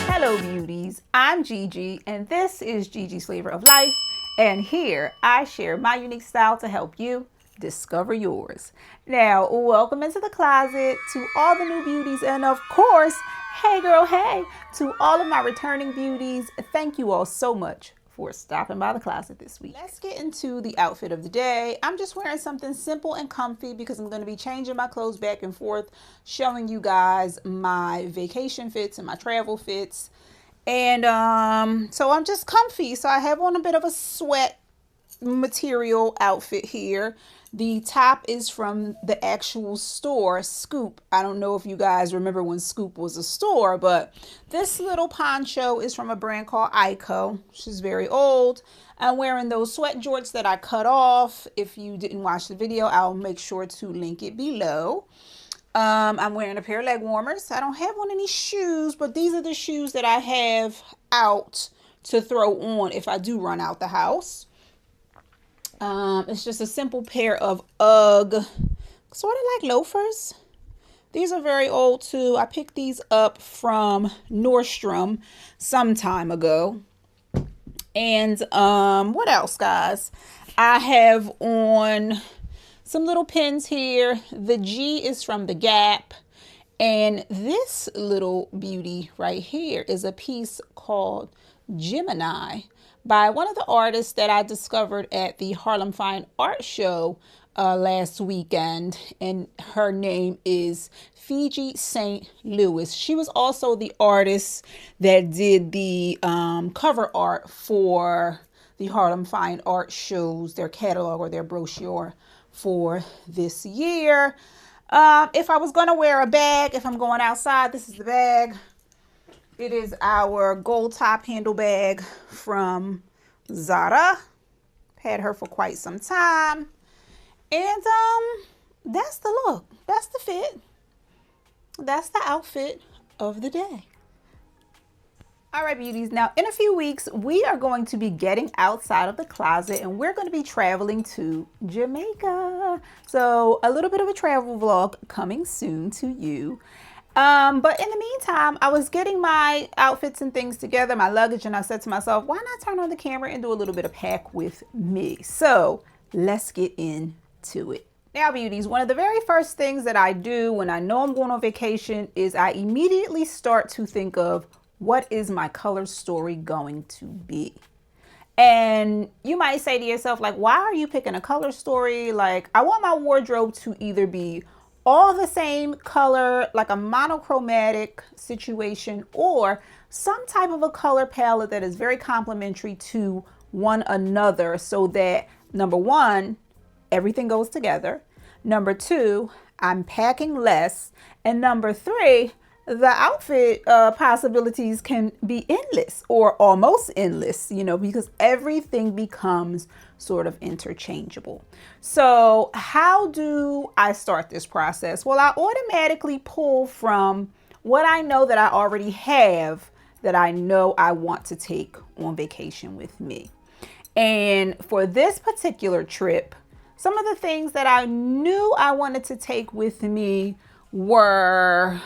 Hello beauties, I'm Gigi and this is Gigi's Flavor of Life, and here I share my unique style to help you discover yours. Now, welcome into the closet to all the new beauties, and of course, hey girl, hey, to all of my returning beauties. Thank you all so much for stopping by the closet this week. Let's get into the outfit of the day. I'm just wearing something simple and comfy because I'm going to be changing my clothes back and forth, showing you guys my vacation fits and my travel fits. And so I'm just comfy. So I have on a bit of a sweat material outfit here. The top is from the actual store, Scoop. I don't know if you guys remember when Scoop was a store, but this little poncho is from a brand called Ico, which is very old. I'm wearing those sweat jorts that I cut off. If you didn't watch the video, I'll make sure to link it below. I'm wearing a pair of leg warmers. I don't have on any shoes, but these are the shoes that I have out to throw on if I do run out the house. It's just a simple pair of UGG, sort of like loafers. These are very old too. I picked these up from Nordstrom some time ago. And what else, guys? I have on some little pins here. The G is from the Gap. And this little beauty right here is a piece called Gemini by one of the artists that I discovered at the Harlem Fine Art Show last weekend, and her name is Fiji St. Louis. She was also the artist that did the cover art for the Harlem Fine Art Shows, their catalog or their brochure for this year. If I was going to wear a bag, if I'm going outside, this is the bag. It is our gold top handle bag from Zara. Had her for quite some time. And that's the look. That's the fit. That's the outfit of the day. All right, beauties. Now, in a few weeks, we are going to be getting outside of the closet and we're going to be traveling to Jamaica. So a little bit of a travel vlog coming soon to you. But in the meantime, I was getting my outfits and things together, my luggage, and I said to myself, why not turn on the camera and do a little bit of pack with me? So let's get into it. Now, beauties, one of the very first things that I do when I know I'm going on vacation is I immediately start to think of what is my color story going to be? And you might say to yourself, like, why are you picking a color story? Like, I want my wardrobe to either be all the same color, like a monochromatic situation, or some type of a color palette that is very complementary to one another, so that number one, everything goes together. Number two, I'm packing less. And number three, the outfit possibilities can be endless or almost endless, you know, because everything becomes sort of interchangeable. So how do I start this process? Well, I automatically pull from what I know that I already have that I know I want to take on vacation with me. And for this particular trip, some of the things that I knew I wanted to take with me were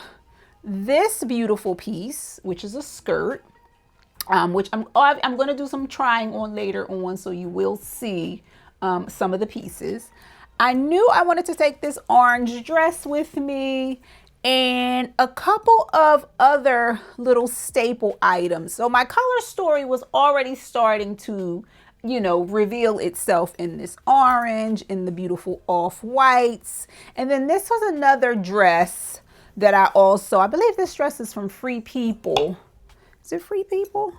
this beautiful piece, which is a skirt, which I'm going to do some trying on later on, so you will see some of the pieces. I knew I wanted to take this orange dress with me and a couple of other little staple items. So my color story was already starting to, you know, reveal itself in this orange, in the beautiful off-whites. And then this was another dress that I believe this dress is from Free People. Is it Free People?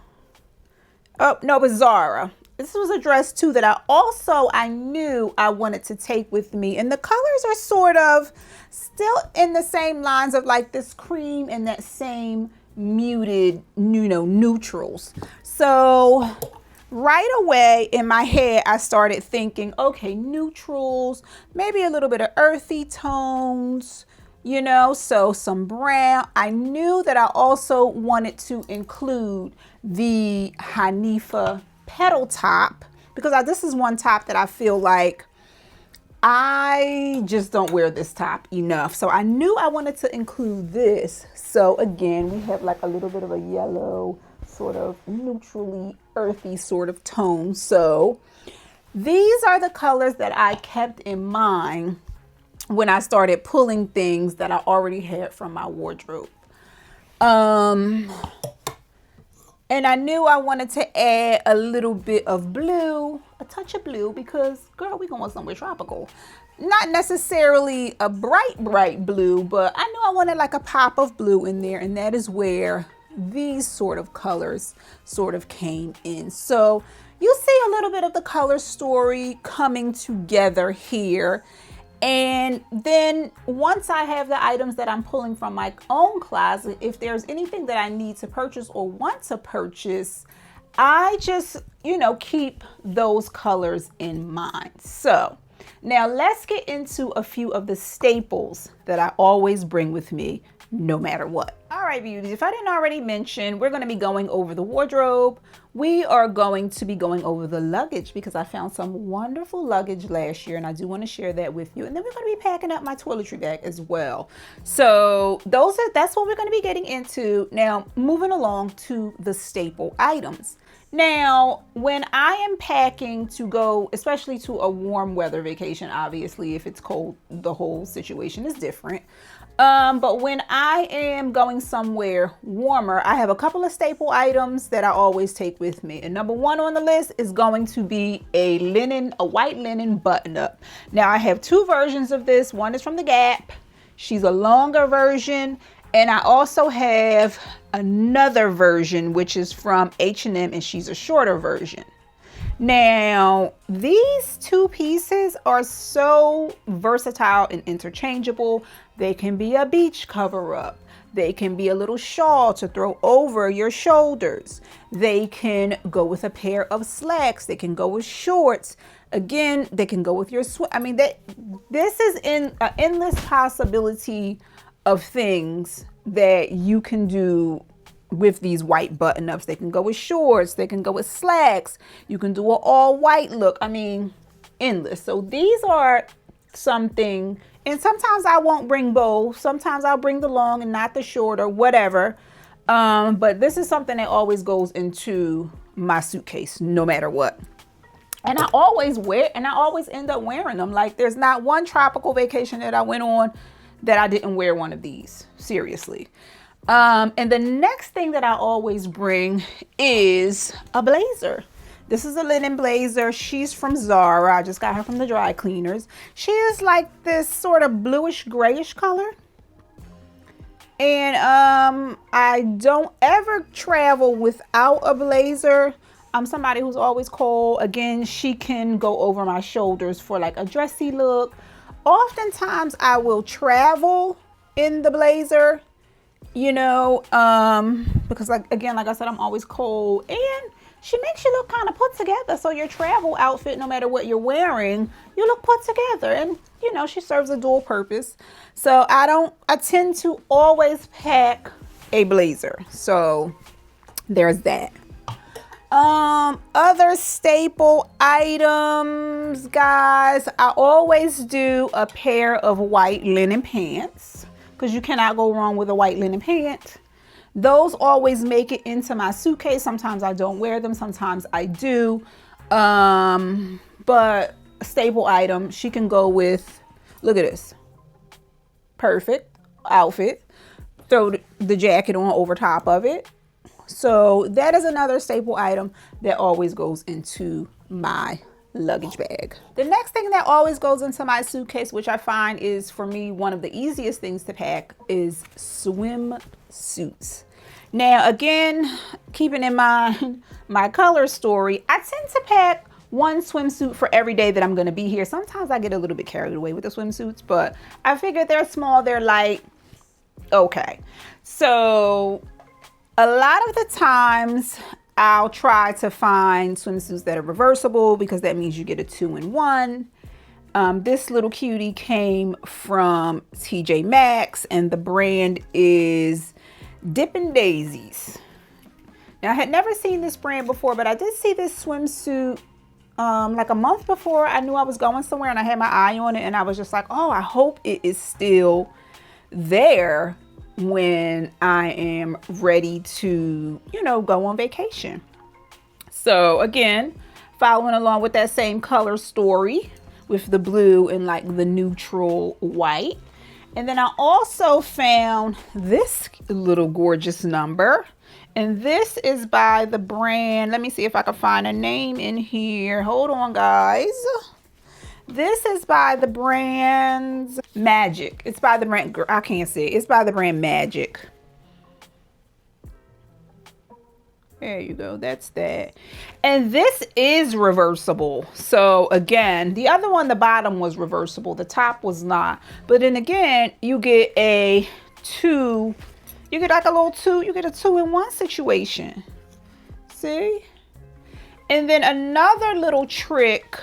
Oh, no, it's Zara. This was a dress too that I knew I wanted to take with me. And the colors are sort of still in the same lines of like this cream and that same muted, you know, neutrals. So right away in my head, I started thinking, okay, neutrals, maybe a little bit of earthy tones, you know, so some brown. I knew that I also wanted to include the Hanifa petal top, because this is one top that I feel like I just don't wear this top enough. So I knew I wanted to include this. So again, we have like a little bit of a yellow, sort of neutrally earthy sort of tone. So these are the colors that I kept in mind when I started pulling things that I already had from my wardrobe. And I knew I wanted to add a little bit of blue, a touch of blue, because girl, we going somewhere tropical. Not necessarily a bright blue, but I knew I wanted like a pop of blue in there, and that is where these sort of colors sort of came in. So you see a little bit of the color story coming together here. And then once I have the items that I'm pulling from my own closet, if there's anything that I need to purchase or want to purchase, I just, keep those colors in mind. So now let's get into a few of the staples that I always bring with me no matter what. All right, beauties, if I didn't already mention, we're going to be going over the wardrobe. We are going to be going over the luggage because I found some wonderful luggage last year and I do want to share that with you. And then we're going to be packing up my toiletry bag as well. So that's what we're going to be getting into. Now, moving along to the staple items. Now, when I am packing to go, especially to a warm weather vacation, obviously, if it's cold, the whole situation is different. But when I am going somewhere warmer, I have a couple of staple items that I always take with me. And number one on the list is going to be a white linen button up. Now I have two versions of this. One is from the Gap. She's a longer version. And I also have another version, which is from H&M, and she's a shorter version. Now, these two pieces are so versatile and interchangeable. They can be a beach cover up. They can be a little shawl to throw over your shoulders. They can go with a pair of slacks. They can go with shorts. Again, they can go with your I mean, this is an endless possibility of things that you can do with these white button-ups. They can go with shorts, they can go with slacks, you can do an all white look. I mean, endless. So these are something, and sometimes I won't bring both. Sometimes I'll bring the long and not the short or whatever. But this is something that always goes into my suitcase no matter what. And I always end up wearing them. Like there's not one tropical vacation that I went on that I didn't wear one of these, seriously. And the next thing that I always bring is a blazer. This is a linen blazer. She's from Zara. I just got her from the dry cleaners. She is like this sort of bluish grayish color. And I don't ever travel without a blazer. I'm somebody who's always cold. Again, she can go over my shoulders for like a dressy look. Oftentimes I will travel in the blazer, because like I said, I'm always cold, and she makes you look kind of put together. So your travel outfit, no matter what you're wearing, you look put together, and she serves a dual purpose. So I tend to always pack a blazer. So there's that. Other staple items, guys, I always do a pair of white linen pants because you cannot go wrong with a white linen pant. Those always make it into my suitcase. Sometimes I don't wear them, sometimes I do. But a staple item, she can go with, look at this, perfect outfit. Throw the jacket on over top of it. So that is another staple item that always goes into my luggage bag. The next thing that always goes into my suitcase, which I find is for me one of the easiest things to pack, is swimsuits. Now, again, keeping in mind my color story, I tend to pack one swimsuit for every day that I'm going to be here. Sometimes I get a little bit carried away with the swimsuits, but I figure they're small, they're light. Okay. So a lot of the times I'll try to find swimsuits that are reversible because that means you get a 2-in-1. This little cutie came from TJ Maxx and the brand is Dippin' Daisies. Now I had never seen this brand before, but I did see this swimsuit like a month before I knew I was going somewhere, and I had my eye on it, and I was just like, oh, I hope it is still there when I am ready to, you know, go on vacation. So again, following along with that same color story with the blue and like the neutral white. And then I also found this little gorgeous number. And this is by the brand. Let me see if I can find a name in here. Hold on, guys. This is by the brand Magic. It's by the brand, I can't see. It's by the brand Magic. There you go. That's that. And this is reversible. So again, the other one, the bottom was reversible. The top was not. But then again, you get a two. You get like a little two. You get a 2-in-1 situation. See? And then another little trick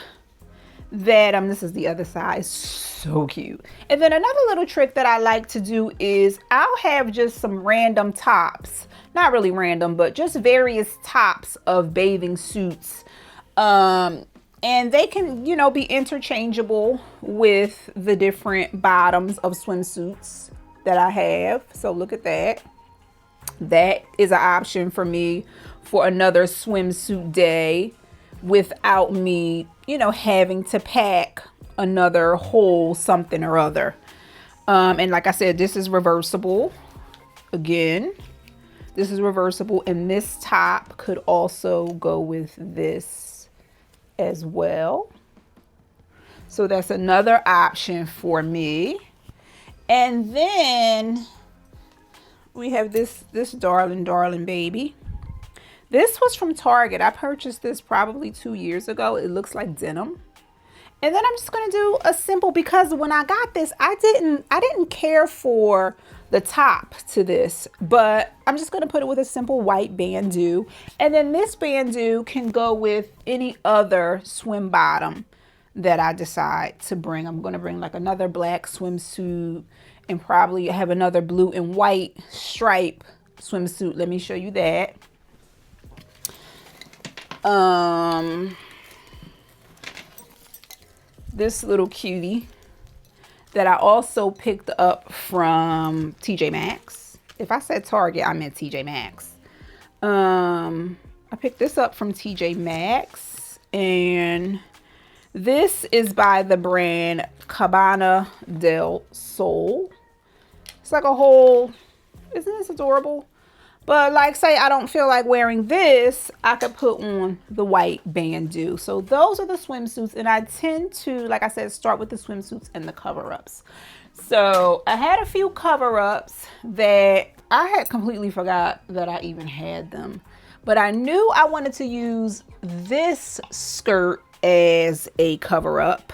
that this is the other side. So cute. And then another little trick that I like to do is I'll have just some random tops. Not really random, but just various tops of bathing suits. And they can, you know, be interchangeable with the different bottoms of swimsuits that I have. So look at that. That is an option for me for another swimsuit day without me, you know, having to pack another whole something or other. And like I said, this is reversible. Again, this is reversible, and this top could also go with this as well. So that's another option for me. And then we have this darling baby. This was from Target. I purchased this probably 2 years ago. It looks like denim. And then I'm just going to do a simple, because when I got this, I didn't care for the top to this, but I'm just going to put it with a simple white bandeau. And then this bandeau can go with any other swim bottom that I decide to bring. I'm going to bring like another black swimsuit and probably have another blue and white stripe swimsuit. Let me show you that. This little cutie that I also picked up from TJ Maxx. If I said Target, I meant TJ Maxx. I picked this up from TJ Maxx, and this is by the brand Cabana del Sol. It's like a whole, isn't this adorable? But like, say I don't feel like wearing this, I could put on the white bandeau. So those are the swimsuits, and I tend to, like I said, start with the swimsuits and the cover-ups. So I had a few cover-ups that I had completely forgot that I even had them. But I knew I wanted to use this skirt as a cover-up.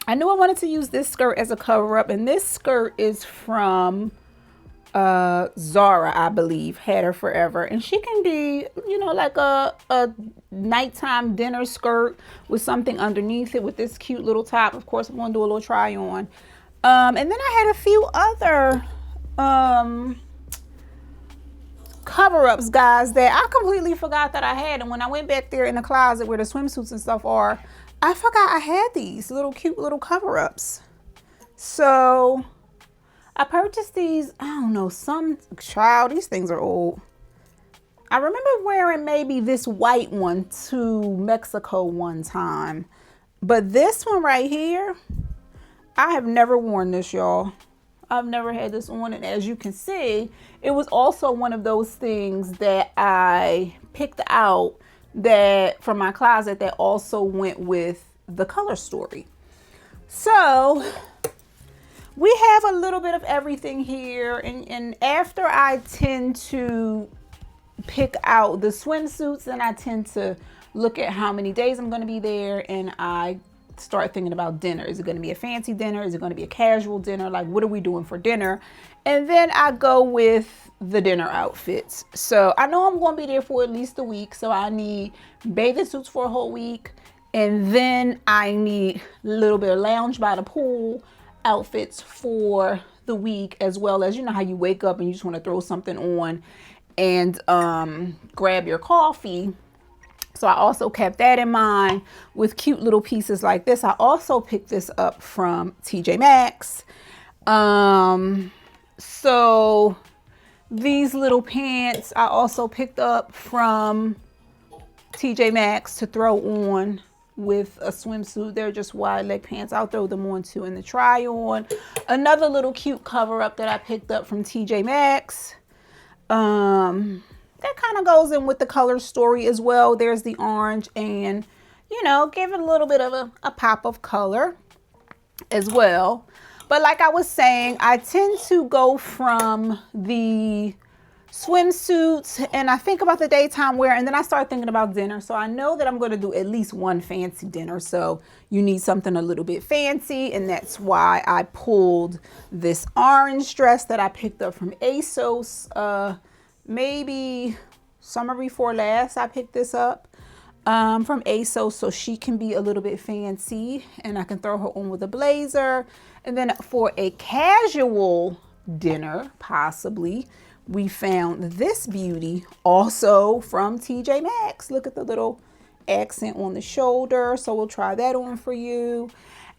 I knew I wanted to use this skirt as a cover-up, and this skirt is from Zara, I believe. Had her forever, and she can be, you know, like a nighttime dinner skirt with something underneath it with this cute little top. Of course, I'm going to do a little try on. And then I had a few other cover-ups, guys, that I completely forgot that I had. And when I went back there in the closet where the swimsuits and stuff are, I forgot I had these little cute little cover-ups. So I purchased these, I don't know, these things are old. I remember wearing maybe this white one to Mexico one time. But this one right here, I have never worn this, y'all. I've never had this on, and as you can see, it was also one of those things that I picked out that from my closet that also went with the color story. So we have a little bit of everything here, and after I tend to pick out the swimsuits, and I tend to look at how many days I'm going to be there, and I start thinking about dinner. Is it going to be a fancy dinner? Is it going to be a casual dinner? Like, what are we doing for dinner? And then I go with the dinner outfits. So I know I'm going to be there for at least a week, so I need bathing suits for a whole week, and then I need a little bit of lounge by the pool outfits for the week, as well as, you know how you wake up and you just want to throw something on and grab your coffee. So I also kept that in mind with cute little pieces like this. I also picked this up from TJ Maxx. So these little pants I also picked up from TJ Maxx to throw on with a swimsuit. They're just wide leg pants. I'll throw them on too in the try on. Another little cute cover up that I picked up from TJ Maxx. That kind of goes in with the color story as well. There's the orange and, you know, give it a little bit of a pop of color as well. But like I was saying, I tend to go from the swimsuits and I think about the daytime wear, and then I start thinking about dinner. So I know that I'm going to do at least one fancy dinner. So you need something a little bit fancy, and that's why I pulled this orange dress that I picked up from ASOS. Maybe summer before last I picked this up from ASOS, so she can be a little bit fancy and I can throw her on with a blazer. And then for a casual dinner, possibly, we found this beauty also from TJ Maxx. Look at the little accent on the shoulder. So we'll try that on for you.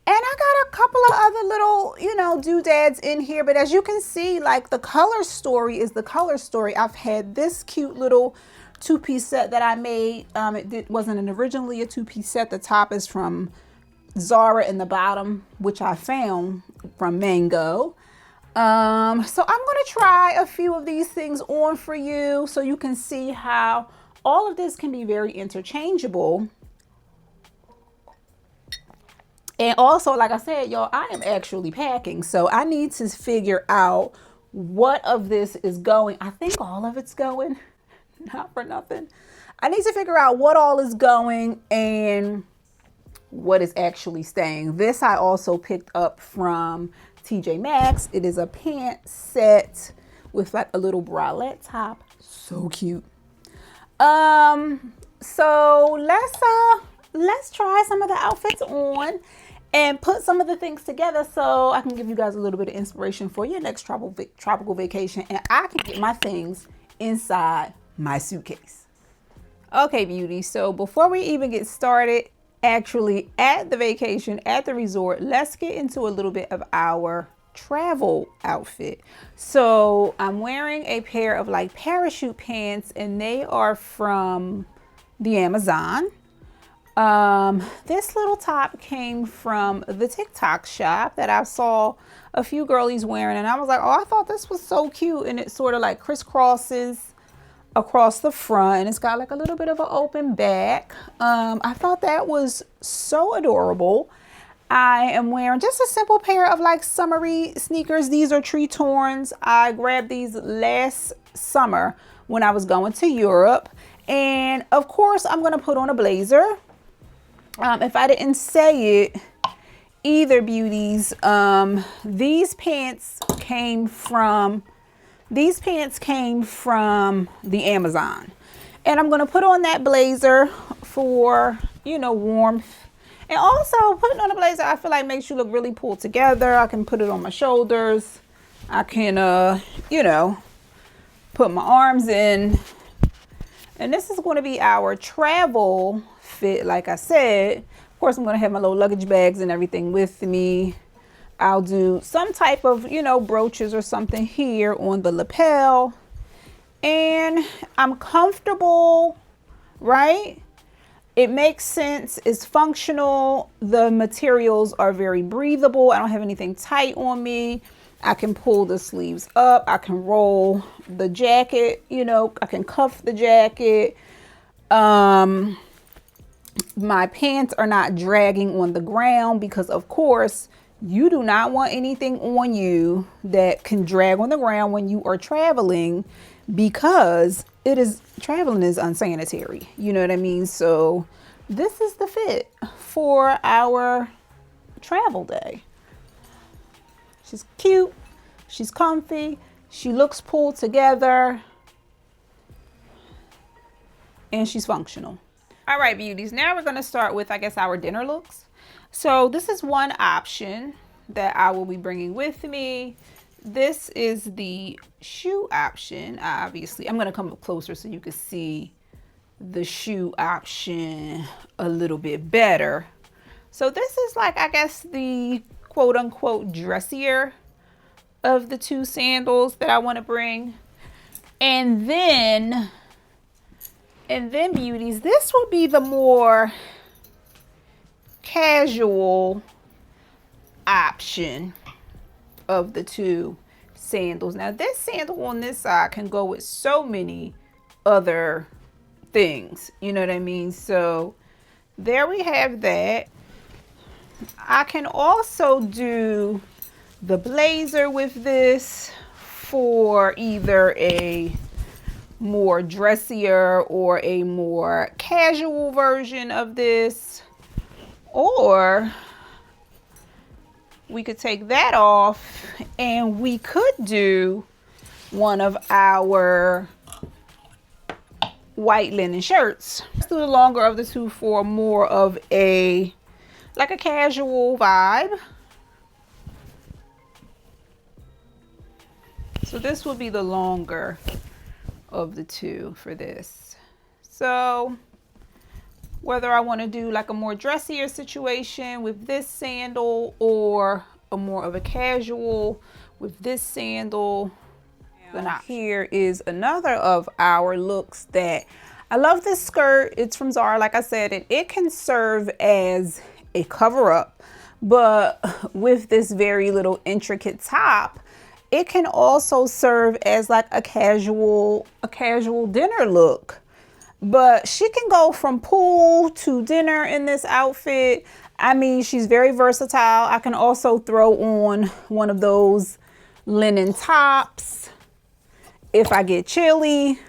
And I got a couple of other little, you know, doodads in here. But as you can see, like, the color story is the color story. I've had this cute little two-piece set that I made. It wasn't originally a two-piece set. The top is from Zara and the bottom, which I found from Mango. So I'm going to try a few of these things on for you so you can see how all of this can be very interchangeable. And also, like I said, y'all, I am actually packing. So I need to figure out what of this is going. I think all of it's going, not for nothing. I need to figure out what all is going and what is actually staying. This I also picked up from TJ Maxx. It is a pant set with like a little bralette top. So cute. So let's try some of the outfits on and put some of the things together so I can give you guys a little bit of inspiration for your next tropical vacation, and I can get my things inside my suitcase. Okay, beauty. So before we even get started, actually at the vacation, at the resort, let's get into a little bit of our travel outfit. So I'm wearing a pair of like parachute pants, and they are from the Amazon. This little top came from the TikTok shop that I saw a few girlies wearing, and I was like, oh, I thought this was so cute. And it sort of like crisscrosses across the front, and it's got like a little bit of an open back. I thought that was so adorable. I am wearing just a simple pair of like summery sneakers. These are Tretorns. I grabbed these last summer when I was going to Europe, and of course I'm going to put on a blazer. If I didn't say it either, beauties, these pants came from the Amazon, and I'm going to put on that blazer for, you know, warmth. And also putting on a blazer, I feel like makes you look really pulled together. I can put it on my shoulders. I can, you know, put my arms in. And this is going to be our travel fit, like I said. Of course, I'm going to have my little luggage bags and everything with me. I'll do some type of, you know, brooches or something here on the lapel. And I'm comfortable, right? It makes sense. It's functional. The materials are very breathable. I don't have anything tight on me. I can pull the sleeves up. I can roll the jacket, you know, I can cuff the jacket. My pants are not dragging on the ground because, of course, you do not want anything on you that can drag on the ground when you are traveling, because traveling is unsanitary. You know what I mean? So this is the fit for our travel day. She's cute. She's comfy. She looks pulled together. And she's functional. All right, beauties. Now we're going to start with, I guess, our dinner looks. So this is one option that I will be bringing with me. This is the shoe option. Obviously, I'm going to come up closer so you can see the shoe option a little bit better. So this is like, I guess, the quote unquote dressier of the two sandals that I want to bring. And then beauties, this will be the more casual option of the two sandals. Now this sandal on this side can go with so many other things, you know what I mean? So there we have that. I can also do the blazer with this for either a more dressier or a more casual version of this, or we could take that off and we could do one of our white linen shirts. Let's do the longer of the two for more of a like a casual vibe. So this will be the longer of the two for this. So whether I want to do like a more dressier situation with this sandal or a more of a casual with this sandal. Now here is another of our looks that I love. This skirt, it's from Zara, like I said, it can serve as a cover up, but with this very little intricate top, it can also serve as like a casual dinner look. But she can go from pool to dinner in this outfit. I mean, she's very versatile. I can also throw on one of those linen tops. If I get chilly,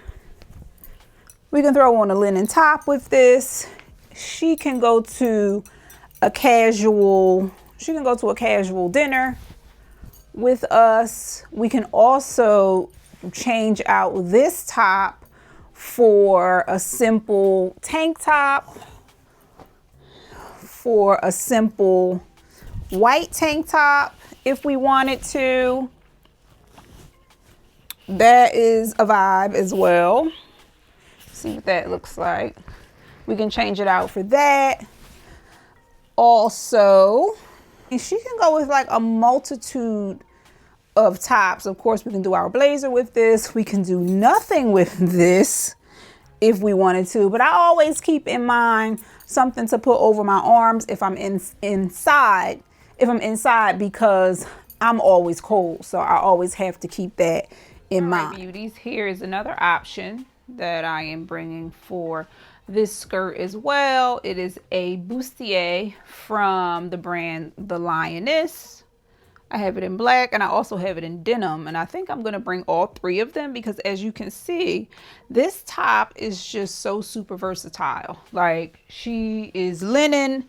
we can throw on a linen top with this. She can go to a casual dinner with us. We can also change out this top for a simple tank top, for a simple white tank top if we wanted to. That is a vibe as well. See what that looks like. We can change it out for that. Also, she can go with like a multitude of tops. Of course, we can do our blazer with this. We can do nothing with this if we wanted to, but I always keep in mind something to put over my arms if I'm inside, because I'm always cold. So I always have to keep that in mind. Beauties, here is another option that I am bringing for this skirt as well. It is a bustier from the brand The Lioness. I have it in black and I also have it in denim, and I think I'm going to bring all three of them because, as you can see, this top is just so super versatile. Like, she is linen.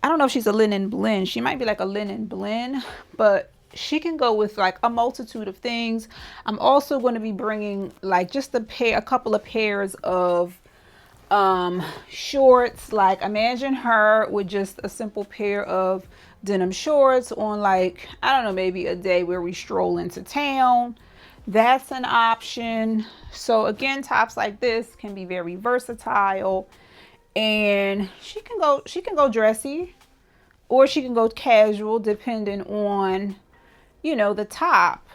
I don't know if she's a linen blend. She might be like a linen blend, but she can go with like a multitude of things. I'm also going to be bringing like just a couple of pairs of shorts. Like, imagine her with just a simple pair of denim shorts on, like, I don't know, maybe a day where we stroll into town. That's an option. So again, tops like this can be very versatile, and she can go dressy or she can go casual depending on, you know, the top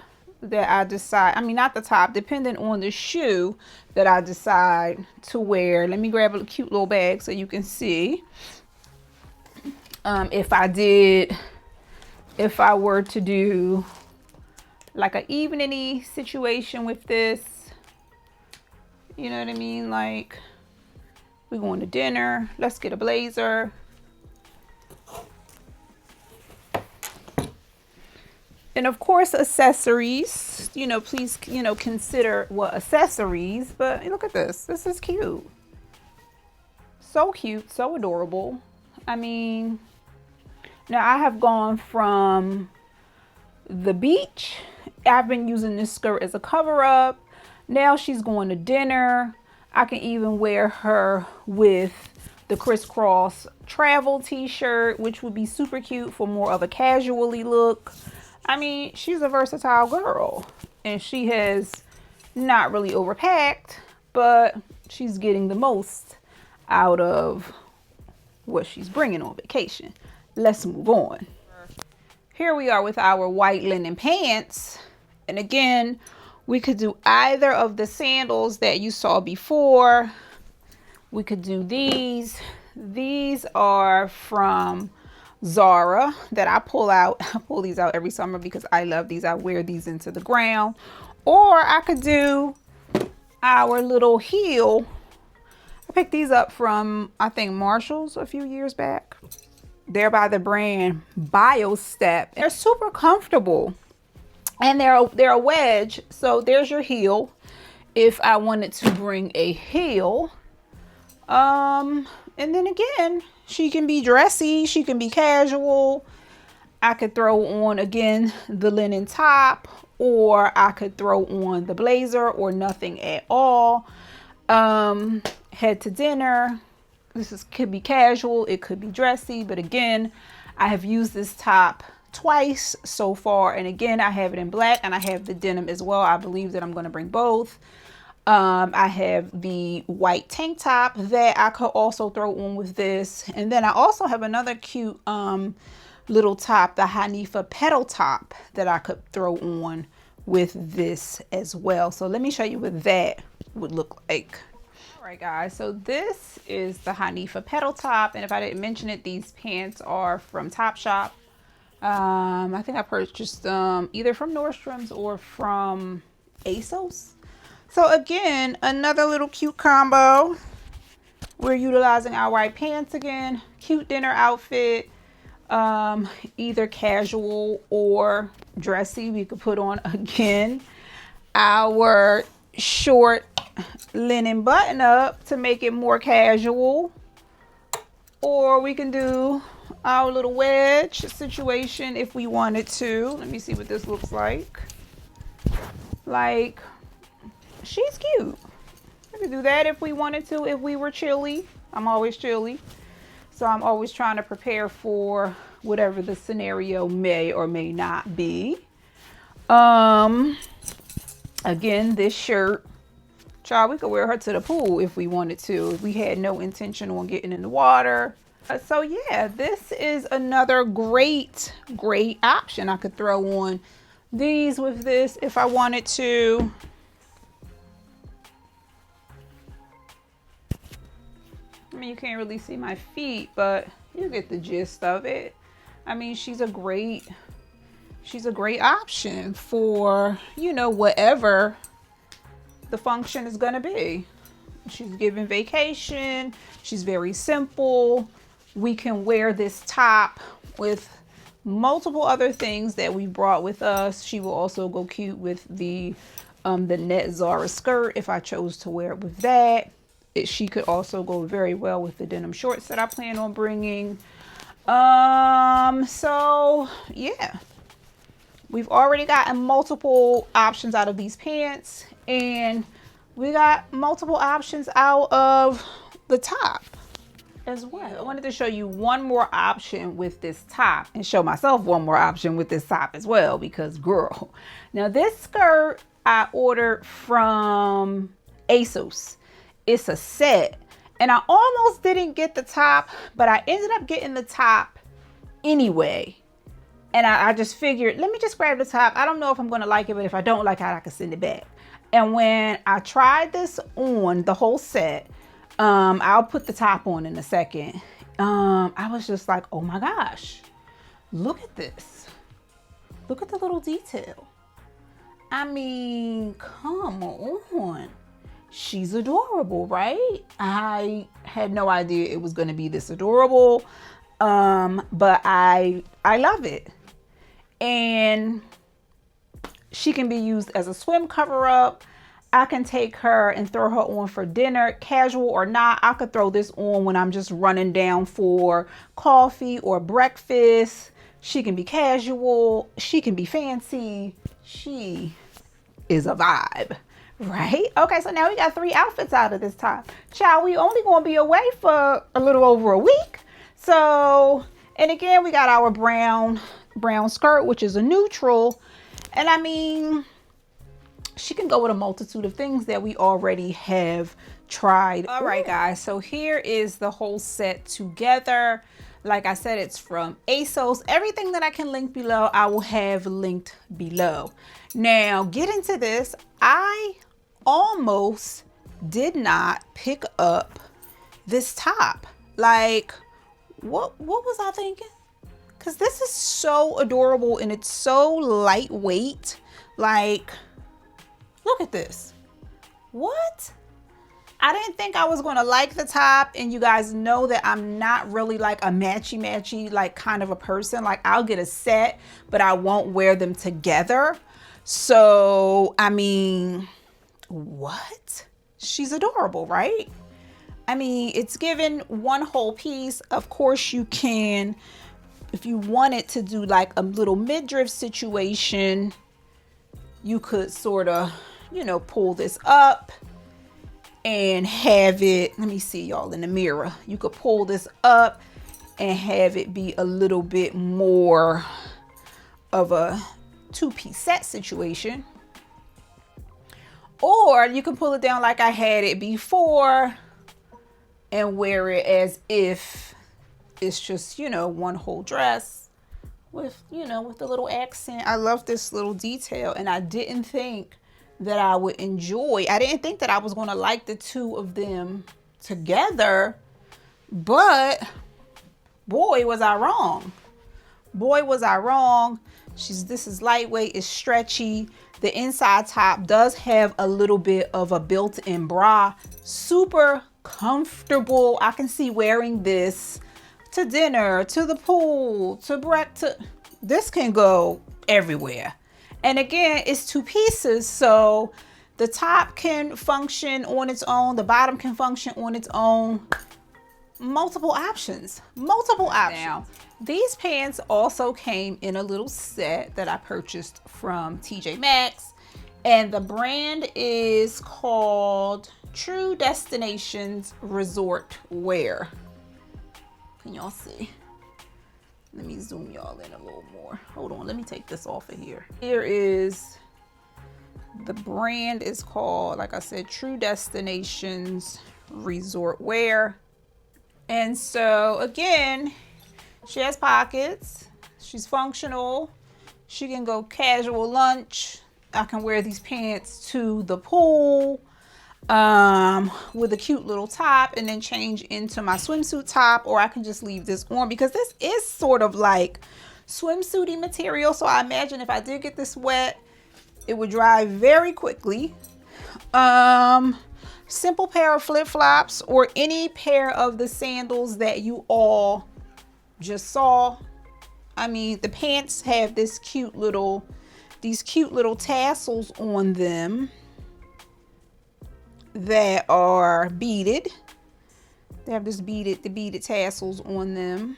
that I decide. I mean, not the top, depending on the shoe that I decide to wear. Let me grab a cute little bag so you can see. If I were to do like an evening-y situation with this, you know what I mean? Like, we're going to dinner, let's get a blazer. And of course, accessories, you know, please, you know, consider what accessories, but look at this. This is cute. So cute, so adorable. I mean, now I have gone from the beach. I've been using this skirt as a cover up. Now she's going to dinner. I can even wear her with the crisscross travel t-shirt, which would be super cute for more of a casually look. I mean, she's a versatile girl, and she has not really overpacked, but she's getting the most out of what she's bringing on vacation. Let's move on. Here we are with our white linen pants. And again, we could do either of the sandals that you saw before. We could do these. These are from Zara that I pull out. I pull these out every summer because I love these. I wear these into the ground. Or I could do our little heel. I picked these up from, I think, Marshall's a few years back. They're by the brand BioStep. They're super comfortable. And they're a wedge. So there's your heel. If I wanted to bring a heel. And then again, she can be dressy. She can be casual. I could throw on, again, the linen top. Or I could throw on the blazer or nothing at all. Head to dinner. Could be casual. It could be dressy. But again, I have used this top twice so far. And again, I have it in black and I have the denim as well. I believe that I'm going to bring both. I have the white tank top that I could also throw on with this. And then I also have another cute little top, the Hanifa petal top, that I could throw on with this as well. So let me show you what that would look like. All right, guys, so this is the Hanifa petal top. And if I didn't mention it, these pants are from Topshop. I think I purchased them either from Nordstrom's or from ASOS. So again, another little cute combo. We're utilizing our white pants again. Cute dinner outfit. Either casual or dressy. We could put on, again, our short linen button up to make it more casual. Or we can do our little wedge situation if we wanted to. Let me see what this looks like. Like, she's cute. We could do that if we wanted to, if we were chilly. I'm always chilly. So I'm always trying to prepare for whatever the scenario may or may not be. Again, this shirt, child, we could wear her to the pool if we wanted to, if we had no intention on getting in the water. So yeah, this is another great option. I could throw on these with this if I wanted to. I mean, you can't really see my feet, but you get the gist of it. I mean, she's a great option for, you know, whatever the function is gonna be. She's giving vacation. She's very simple. We can wear this top with multiple other things that we brought with us. She will also go cute with the net Zara skirt if I chose to wear it with that. She could also go very well with the denim shorts that I plan on bringing. So yeah, we've already gotten multiple options out of these pants, and we got multiple options out of the top as well. I wanted to show you one more option with this top and show myself one more option with this top as well, because girl, now this skirt I ordered from ASOS. It's a set, and I almost didn't get the top, but I ended up getting the top anyway. And I just figured, let me just grab the top. I don't know if I'm going to like it, but if I don't like it, I can send it back. And when I tried this on, the whole set, I'll put the top on in a second. I was just like, oh my gosh, look at this. Look at the little detail. I mean, come on. She's adorable, right? I had no idea it was going to be this adorable, but I love it. And she can be used as a swim cover-up. I can take her and throw her on for dinner, casual or not. I could throw this on when I'm just running down for coffee or breakfast. She can be casual. She can be fancy. She is a vibe. Right? Okay, so now we got 3 outfits out of this top. Child, we only gonna be away for a little over a week. So, and again, we got our brown skirt, which is a neutral. And I mean, she can go with a multitude of things that we already have tried. All right, guys, so here is the whole set together. Like I said, it's from ASOS. Everything that I can link below, I will have linked below. Now, get into this. I almost did not pick up this top. Like, what was I thinking? Because this is so adorable and it's so lightweight. Like, look at this. What? I didn't think I was going to like the top, and you guys know that I'm not really like a matchy like kind of a person. Like, I'll get a set, but I won't wear them together. So, I mean, what? She's adorable, right? I mean, it's given one whole piece. Of course, you can, if you wanted to do like a little midriff situation, you could sort of, you know, pull this up and have it, let me see y'all in the mirror. You could pull this up and have it be a little bit more of a two-piece set situation. Or you can pull it down like I had it before and wear it as if it's just, you know, one whole dress with, you know, with the little accent. I love this little detail, and I didn't think that I would enjoy. I didn't think that I was going to like the two of them together, but boy, was I wrong. Boy, was I wrong. This is lightweight, it's stretchy. The inside top does have a little bit of a built-in bra. Super comfortable. I can see wearing this to dinner, to the pool, to breakfast. This can go everywhere. And again, it's two pieces, so the top can function on its own, the bottom can function on its own. Multiple options, multiple options. Now, these pants also came in a little set that I purchased from TJ Maxx, and the brand is called True Destinations Resort Wear. Can y'all see? Let me zoom y'all in a little more. Hold on, let me take this off of here. Here is, the brand is called, like I said, True Destinations Resort Wear. And so again, she has pockets, she's functional, she can go casual lunch. I can wear these pants to the pool with a cute little top and then change into my swimsuit top, or I can just leave this on because this is sort of like swimsuity material. So I imagine if I did get this wet, it would dry very quickly. Simple pair of flip-flops or any pair of the sandals that you all just saw. I mean, the pants have these cute little tassels on them that are beaded. They have this beaded tassels on them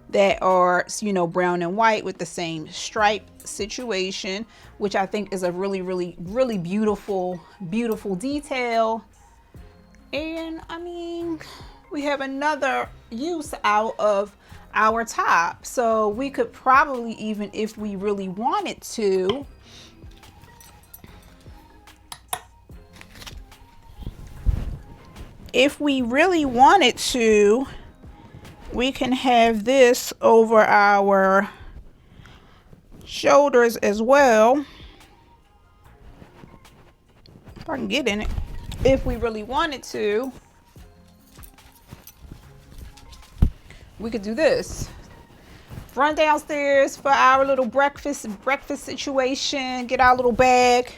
that are, you know, brown and white with the same stripe situation, which I think is a really beautiful detail. And I mean, we have another use out of our top, so we could probably, even if we really wanted to, we can have this over our shoulders as well. If I can get in it. If we really wanted to, we could do this. Run downstairs for our little breakfast situation, get our little bag,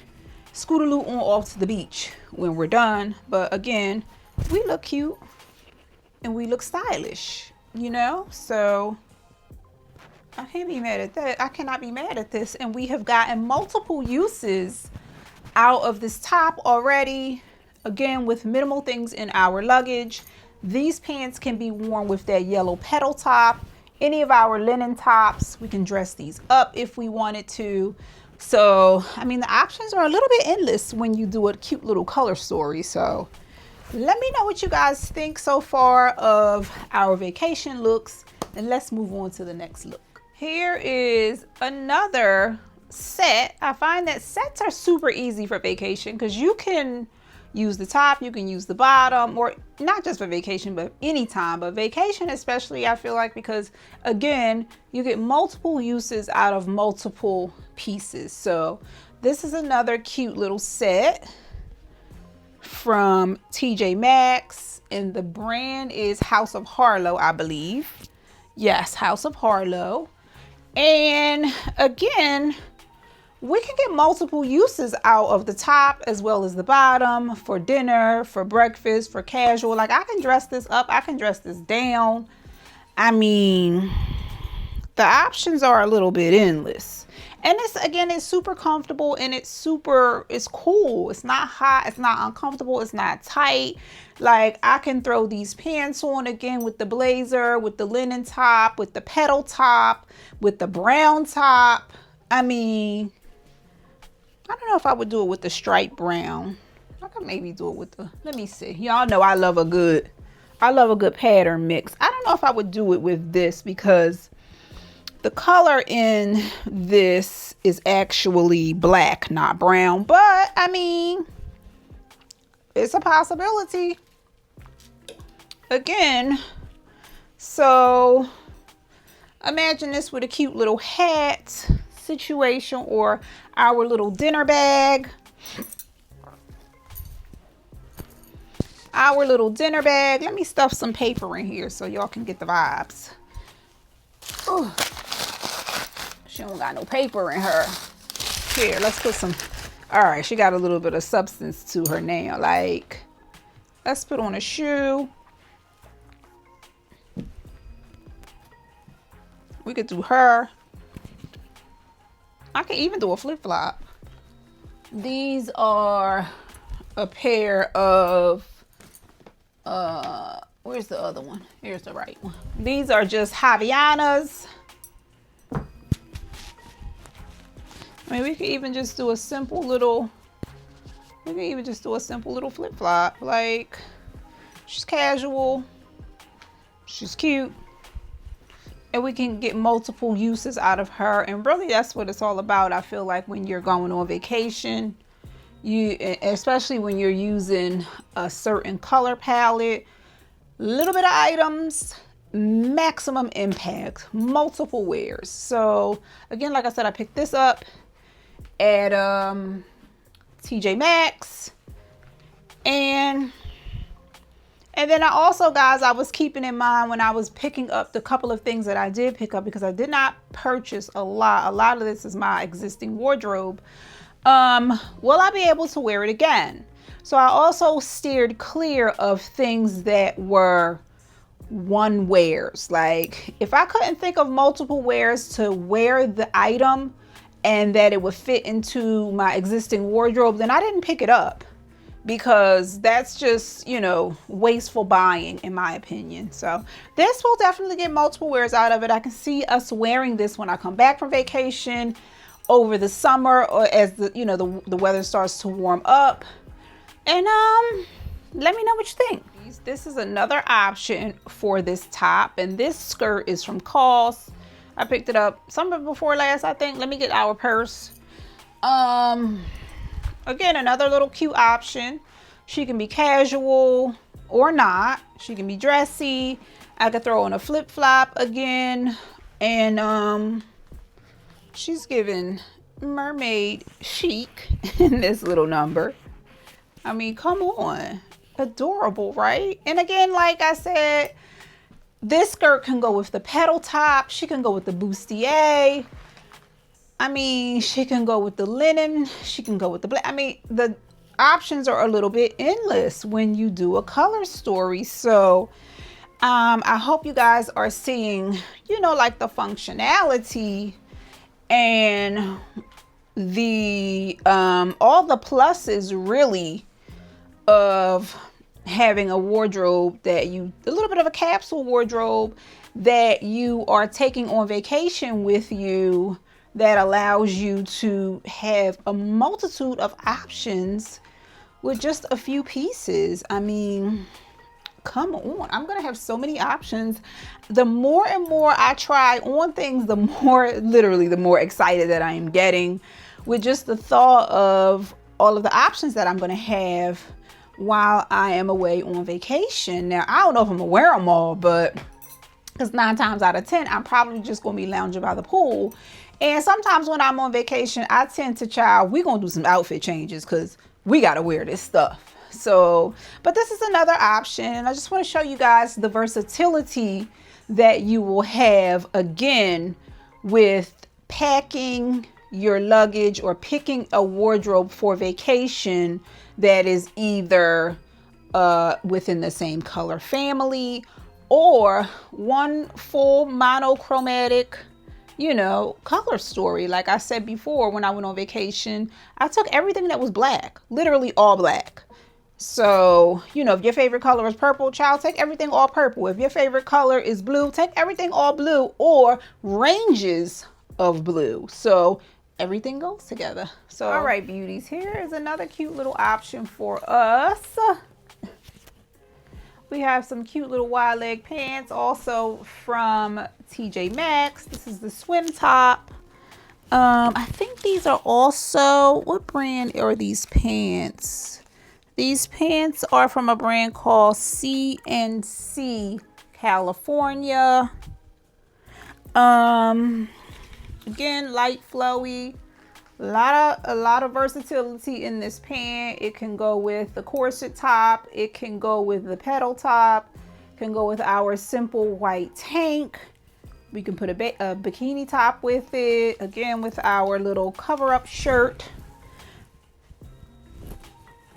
scootaloo on off to the beach when we're done. But again, we look cute and we look stylish, you know? So I can't be mad at that. I cannot be mad at this. And we have gotten multiple uses out of this top already. Again, with minimal things in our luggage. These pants can be worn with that yellow petal top. Any of our linen tops, we can dress these up if we wanted to. So, I mean, the options are a little bit endless when you do a cute little color story. So let me know what you guys think so far of our vacation looks, and let's move on to the next look. Here is another set. I find that sets are super easy for vacation because you can use the top, you can use the bottom, or not just for vacation, but anytime. But vacation especially, I feel like, because again, you get multiple uses out of multiple pieces. So this is another cute little set from TJ Maxx, and the brand is House of Harlow, I believe. Yes, House of Harlow. And again, we can get multiple uses out of the top as well as the bottom, for dinner, for breakfast, for casual. Like, I can dress this up, I can dress this down. I mean, the options are a little bit endless. And it's super comfortable, and it's cool. It's not hot, it's not uncomfortable, it's not tight. Like, I can throw these pants on again with the blazer, with the linen top, with the petal top, with the brown top. I mean, I don't know if I would do it with the striped brown. I could maybe do it with the, let me see. Y'all know I love a good pattern mix. I don't know if I would do it with this because the color in this is actually black, not brown. But I mean, it's a possibility. Again, so imagine this with a cute little hat situation, or our little dinner bag. Let me stuff some paper in here so y'all can get the vibes. Ooh. She don't got no paper in her. Here, let's put some. All right, she got a little bit of substance to her now. Like, let's put on a shoe. We could do her. I can even do a flip-flop. These are a pair of, where's the other one? Here's the right one. These are just Havaianas. I mean, we could even just do a simple little, flip-flop. Like, she's casual, she's cute, and we can get multiple uses out of her. And really, that's what it's all about. I feel like when you're going on vacation, especially when you're using a certain color palette, little bit of items, maximum impact, multiple wears. So again, like I said, I picked this up at TJ Maxx, and then I also, guys, I was keeping in mind when I was picking up the couple of things that I did pick up, because I did not purchase a lot of this is my existing wardrobe. Will I be able to wear it again? So I also steered clear of things that were one wears. Like, if I couldn't think of multiple wears to wear the item and that it would fit into my existing wardrobe, then I didn't pick it up, because that's just, you know, wasteful buying in my opinion. So this will definitely get multiple wears out of it. I can see us wearing this when I come back from vacation, over the summer, or as the weather starts to warm up. And let me know what you think. This is another option for this top, and this skirt is from COS. I picked it up summer before last, I think. Let me get our purse. Again, another little cute option. She can be casual or not. She can be dressy. I could throw on a flip-flop again. And she's giving mermaid chic in this little number. I mean, come on. Adorable, right? And again, like I said, this skirt can go with the petal top. She can go with the bustier. I mean, she can go with the linen. She can go with the black. I mean, the options are a little bit endless when you do a color story. So I hope you guys are seeing, like the functionality and the all the pluses really of having a wardrobe that a little bit of a capsule wardrobe that you are taking on vacation with you, that allows you to have a multitude of options with just a few pieces. I mean, come on, I'm gonna have so many options. The more and more I try on things, the more, literally, the more excited that I am getting with just the thought of all of the options that I'm gonna have while I am away on vacation. Now, I don't know if I'm gonna wear them all, but because 9 times out of 10, I'm probably just gonna be lounging by the pool. And sometimes when I'm on vacation, I tend to we're gonna do some outfit changes because we gotta wear this stuff. So, but this is another option, and I just want to show you guys the versatility that you will have again with packing your luggage or picking a wardrobe for vacation that is either within the same color family or one full monochromatic, you know, color story. Like I said before, when I went on vacation, I took everything that was black, literally all black. So, you know, if your favorite color is purple, child, take everything all purple. If your favorite color is blue, take everything all blue or ranges of blue. So everything goes together. So, all right, beauties, here is another cute little option for us. We have some cute little wide leg pants also from TJ Maxx. This is the swim top. I think these are also, what brand are these pants? These pants are from a brand called CNC California. Again, light, flowy. A lot of versatility in this pant. It can go with the corset top. It can go with the pedal top. It can go with our simple white tank. We can put a bikini top with it. Again, with our little cover-up shirt.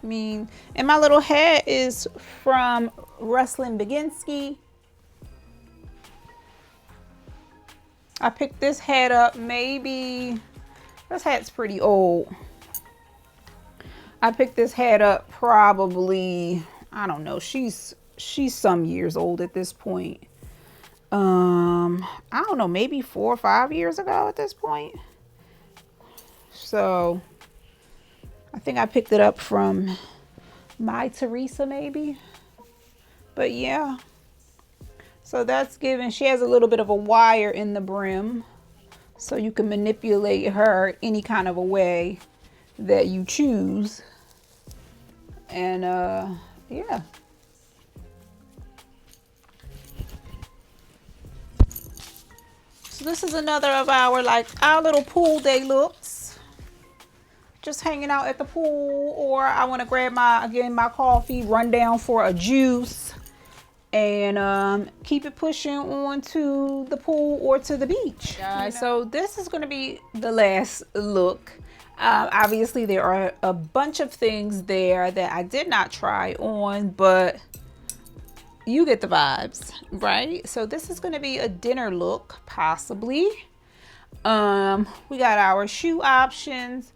And my little hat is from Rustlin Baginski. I picked this hat up maybe, this hat's pretty old. I picked this hat up probably, I don't know, she's some years old at this point. I don't know, maybe 4 or 5 years ago at this point. So I think I picked it up from My Teresa maybe. But yeah. So that's given, she has a little bit of a wire in the brim. So you can manipulate her any kind of a way that you choose. And yeah. So this is another of our little pool day looks. Just hanging out at the pool, or I want to grab my coffee, run down for a juice, and keep it pushing on to the pool or to the beach. Guys, so this is going to be the last look. Obviously, there are a bunch of things there that I did not try on, but you get the vibes, right? So this is going to be a dinner look, possibly. We got our shoe options.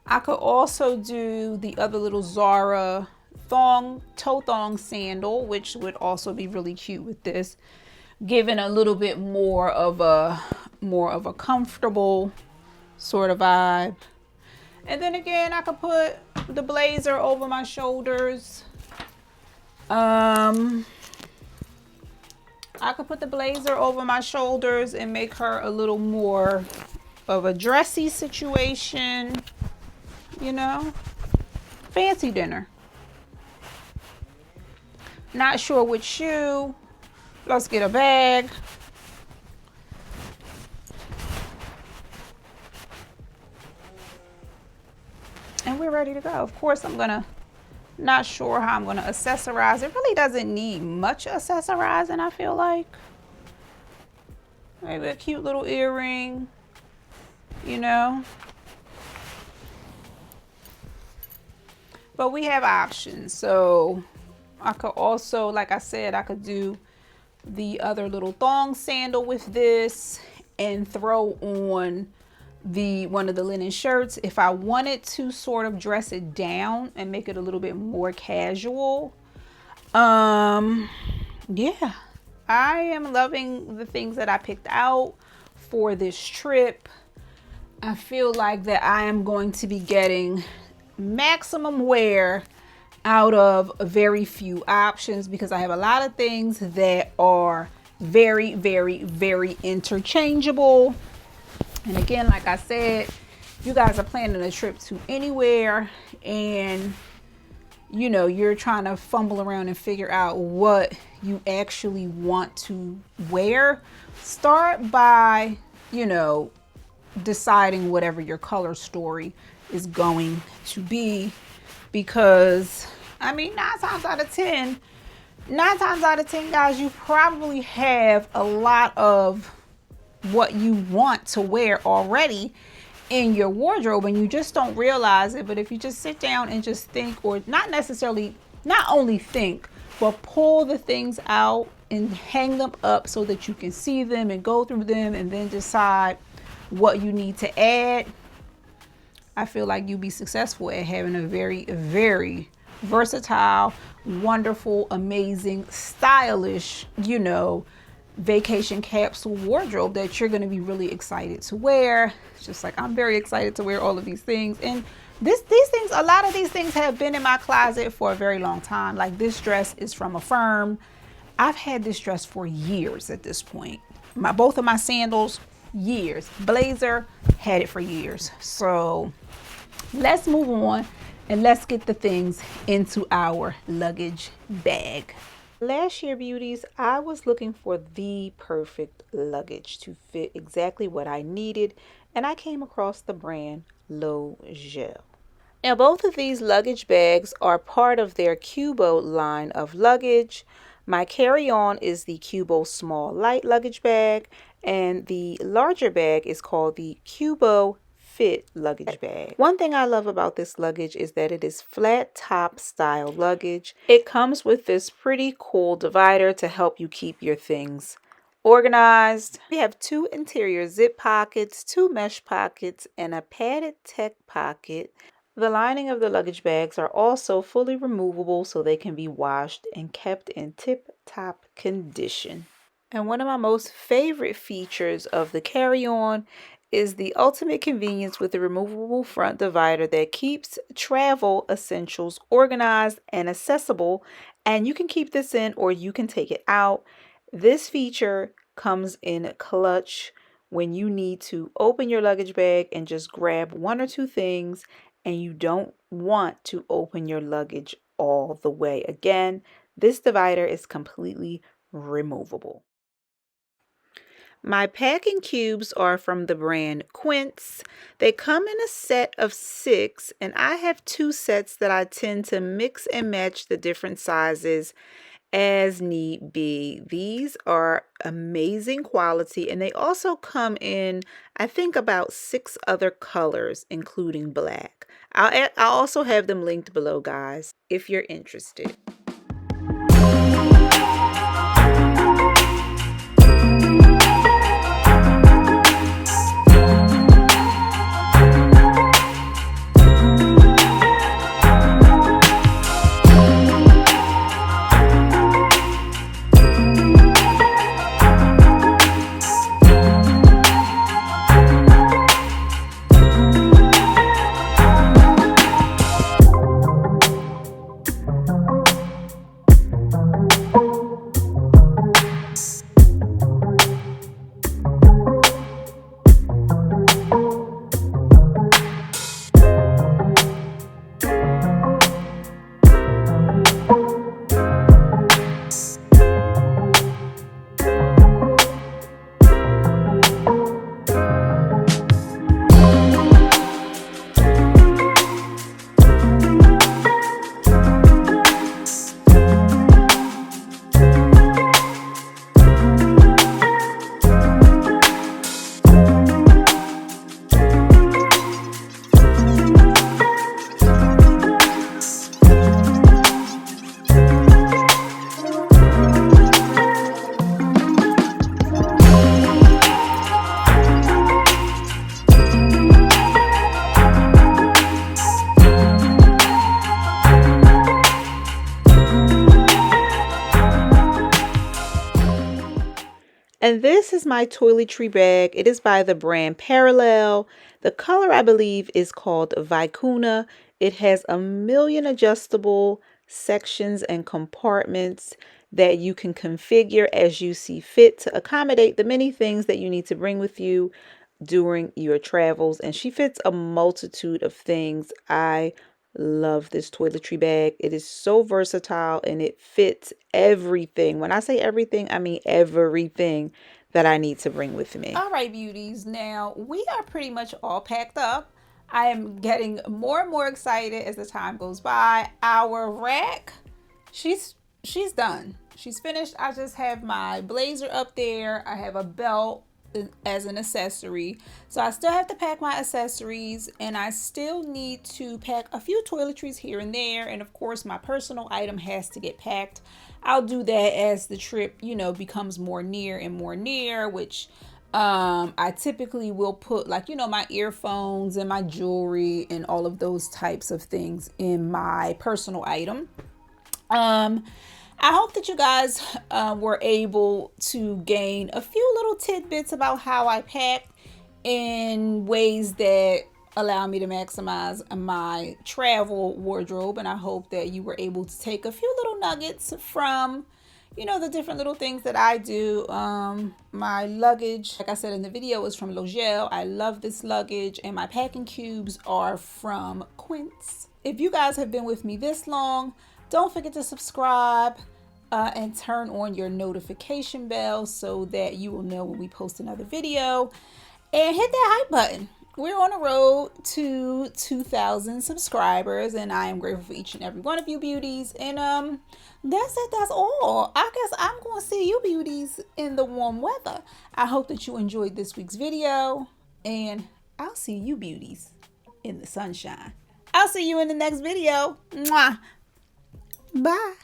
I could also do the other little Zara toe thong sandal, which would also be really cute with this, giving a little bit more of a comfortable sort of vibe. And then again, I could put the blazer over my shoulders. I could put the blazer over my shoulders and make her a little more of a dressy situation. You know, fancy dinner. Not sure which shoe. Let's get a bag. And we're ready to go. Of course, not sure how I'm gonna accessorize. It really doesn't need much accessorizing, I feel like. Maybe a cute little earring, you know. But we have options. So I could also, like I said, I could do the other little thong sandal with this and throw on one of the linen shirts if I wanted to sort of dress it down and make it a little bit more casual. Yeah, I am loving the things that I picked out for this trip. I feel like that I am going to be getting maximum wear out of very few options because I have a lot of things that are very, very, very interchangeable. And again, like I said, you guys are planning a trip to anywhere and you know, you're trying to fumble around and figure out what you actually want to wear. Start by, you know, deciding whatever your color story is going to be, because I mean, nine times out of 10 guys, you probably have a lot of what you want to wear already in your wardrobe and you just don't realize it. But if you just sit down and just think, or not necessarily, not only think, but pull the things out and hang them up so that you can see them and go through them and then decide what you need to add, I feel like you'll be successful at having a very, very versatile, wonderful, amazing, stylish, you know, vacation capsule wardrobe that you're going to be really excited to wear. Just like I'm very excited to wear all of these things. And these things, a lot of these things have been in my closet for a very long time. Like this dress is from a firm. I've had this dress for years at this point. Both of my sandals, years. Blazer, had it for years. So let's move on and let's get the things into our luggage bag. Last year, beauties, I was looking for the perfect luggage to fit exactly what I needed, and I came across the brand Lojel. Now, both of these luggage bags are part of their Cubo line of luggage. My carry-on is the Cubo Small Light luggage bag, and the larger bag is called the Cubo Fit luggage bag. One thing I love about this luggage is that it is flat top style luggage. It comes with this pretty cool divider to help you keep your things organized. We have two interior zip pockets, two mesh pockets, and a padded tech pocket. The lining of the luggage bags are also fully removable so they can be washed and kept in tip-top condition. And one of my most favorite features of the carry-on is the ultimate convenience with the removable front divider that keeps travel essentials organized and accessible. And you can keep this in or you can take it out. This feature comes in clutch when you need to open your luggage bag and just grab one or two things and you don't want to open your luggage all the way. Again, this divider is completely removable. My packing cubes are from the brand Quince. They come in a set of 6, and I have 2 sets that I tend to mix and match the different sizes as need be. These are amazing quality, and they also come in, I think, about 6 other colors, including black. I'll also have them linked below, guys, if you're interested. And this is my toiletry bag. It is by the brand Parallell. The color, I believe, is called Vicuna. It has a million adjustable sections and compartments that you can configure as you see fit to accommodate the many things that you need to bring with you during your travels. And she fits a multitude of things. I love this toiletry bag. It is so versatile and it fits everything. When I say everything, I mean everything that I need to bring with me. All right, beauties. Now we are pretty much all packed up. I am getting more and more excited as the time goes by. Our rack, she's done. She's finished. I just have my blazer up there. I have a belt as an accessory. So I still have to pack my accessories, and I still need to pack a few toiletries here and there. And of course, my personal item has to get packed. I'll do that as the trip, becomes more near and more near, which I typically will put my earphones and my jewelry and all of those types of things in my personal item. I hope that you guys were able to gain a few little tidbits about how I pack in ways that allow me to maximize my travel wardrobe. And I hope that you were able to take a few little nuggets from, the different little things that I do. My luggage, like I said in the video, is from Lojel. I love this luggage, and my packing cubes are from Quince. If you guys have been with me this long, don't forget to subscribe and turn on your notification bell so that you will know when we post another video. And hit that hype button. We're on a road to 2,000 subscribers, and I am grateful for each and every one of you beauties. And that's it. That's all. I guess I'm going to see you beauties in the warm weather. I hope that you enjoyed this week's video, and I'll see you beauties in the sunshine. I'll see you in the next video. Mwah. Bye.